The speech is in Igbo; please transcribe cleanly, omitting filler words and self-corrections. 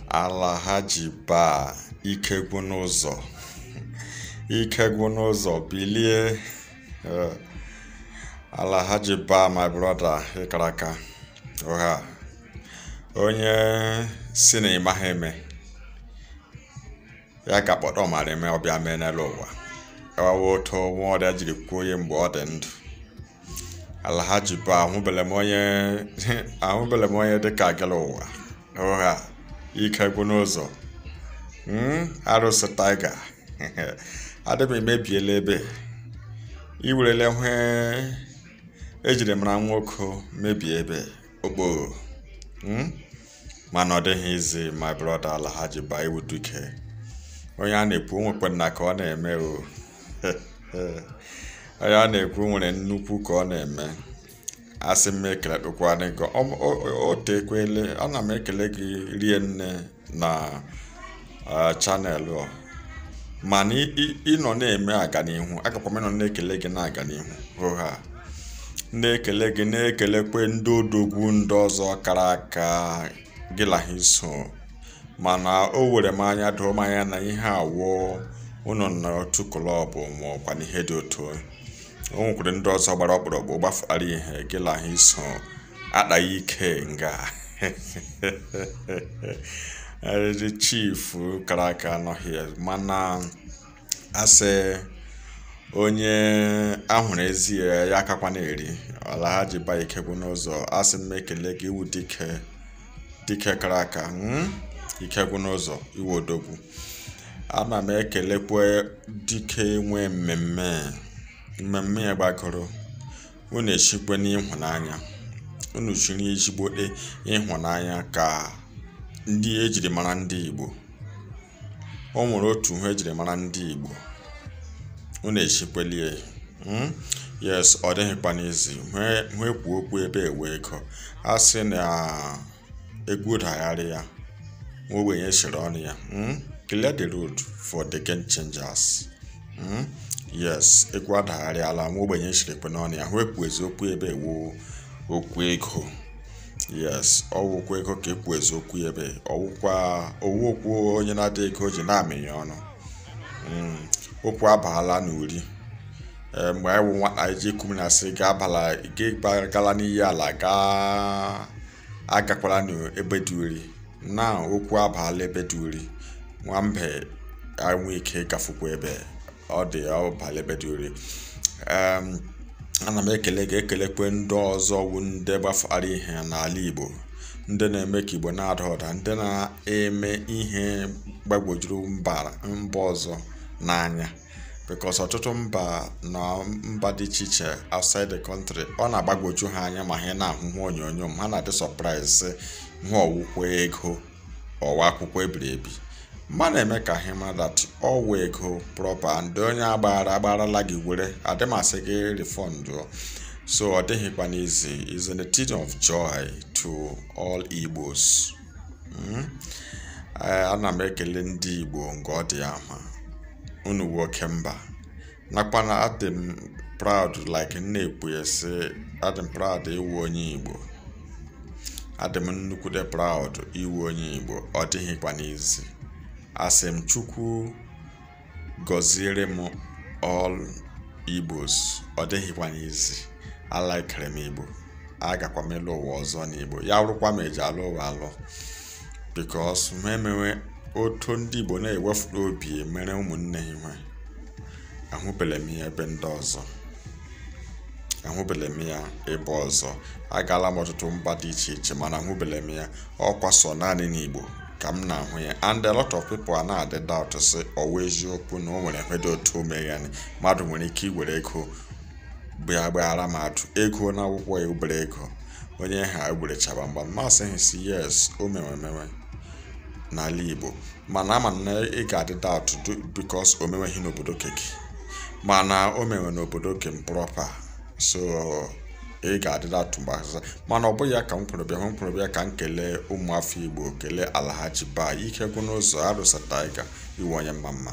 Alhaji ba ikegwu n'ụzọ bilie. Alhaji ba, my brother, ịkaraka oha onye si na ịmaghị eme ya ka kpọtọ mara eme ọbịa mee n'elu ụwa ewawo otu nwa ọrịa jiri kwuo onye mgbe ọ dị ndụ. Alhaji ba ahụbele m onye dịka gịla ụwa oha ikegwu n'ụzọ arụsị taiga adịm emebiela ebe iwerele hwe ejiri mara nwoke mebie ebe okpo mana ọ dịghị izi, my brother. Alhaji ba iwuduke onye a na-ekwu nwekwe nna ka ọ na-eme o onye a na-ekwu nwere nnukwu ka ọ na-eme. Asị m ekele dụkwa n'ego o tekwele. Ana m ekele gị rie nne na channel o, mana ịnọ na-eme aganihu agakwa m ịnọ na-ekele gị na-aga n'ihu oha na-ekele gị na-ekelekwe ndị odogwu ndị ọzọ kara aka gị laha iso, mana o were m anya doo m anya na ihe awụ ụnọ na otu klọb ma ọkwa n'ihe dị otu o nwekwere ndị ọzọ gbara ọkpụrụkpụ gbafara ihe gị laha iso akpaghị ike nga the chief kara aka anọghị, mana asị onye ahụrụ ezi ya akakwa na-eri. Alhaji ba ikegwu n'ụzọ, asị m ekele gị iwu dike kara aka ikegwu n'ụzọ iwu odogwu. Ana m ekelekwe dike nwe mmemme ya gbagoro. Unu eshikwe n'ịhụnanya, unu chiri ezigbote ịhụnanya ka ndị ejiri mara ndị Igbo. O nwere otu ha ejiri mara ndị Igbo, unu eshikwelie yes, ọ dịghịkwa n'izi hwe kwuo okwu ebe ewe ego. A sị na egwu dagharị ya nwa ogbenye shiri ọnụ ya. Clear the road for the game changers. Yes, egwu adagharịala nwa ogbenye shirikwe n'ọnụ ya hwe kwuo eziokwu ebe ewu okwu ego. Yes, ọwụkwa ego ka ekwu eziokwu ebe okwu onye na-adị ego ji na-amịnye ọnụ. Okwu abaala n'uri mgbe anyị wụ nwata iji kuminasị ga-abala gala n'iyi ala agakwala n'ebe dị uri. Na okwu abaala ebe dị uri, nwambe enwe ike gafukwa ebe ọ dị ọbala ebe dị uri. Ana m ekele gị ekelekwe ndị ọzọ wụ ndị gbafara ihe n'ala Igbo, ndị na-eme ka Igbo na-ada ụda, ndị na-eme ihe gbagwojuru mba ọzọ n'anya, because ọtụtụ mba dị iche iche outside the country ọ na-agbagwoju ha anya ma ha na-ahụhụ onyonyo ha na-adị surprise hụ ọwụkwa ego ọwa akwụkwọ ebiri ebi. Mma na-eme ka ha mara that ọwụ ego proper ndị onye agbarala gị were adịmasị gị refund. So ọ dịghịkwa n'izi, is a thing of joy to all Igbos. Ana m ekele ndị Igbo nke ọ dị ama, unu nwoke mba nakwa na adị m proud like na-ekwu ya sị adị m proud iwu onye Igbo, adị m nnukwu dị proud iwu onye Igbo. Ọ dịghịkwa n'izi. Asị m Chukwu gọziere m all Igbos. Ọ dịghịkwa n'izi. Alaikere m Igbo, agakwa m ịlụ ụwa ọzọ n'Igbo, ya rụkwa m eji alụ ụwa alụ, because memewe otu ndị Igbo na-ewefuru obi mere ụmụnne ihe. Ahụbele m ya ebe ndị ọzọ, ahụbele m ya ebe ọzọ. Agala m ọtụtụ mba dị iche iche mana ahụbele m ya ọkwa sọ naanị n'Igbo ka m na-ahụ ya. And a lot of people are na-adị doubt sị ọwa eziokwu na o nwere ekwedo otu omeghani mmadụ nwere ike iwere ego gbaghara mmadụ ego na akwụkwọ ya obere ego onye ha egberechaba mgba mmasị ha si yes o mewe n'ala Igbo, mana ama na ị ga-adị doubt because o meweghị n'obodo keki, mana o mewe n'obodo kem proper. So ị ga-adị doubt mgbe mana ọ bụghị ya ka m kwuru bịa ka m kelee ụmụafọ Igbo, kelee Alhaji ba ikegwu n'ụzọ arụsị taiga iwe onye mma.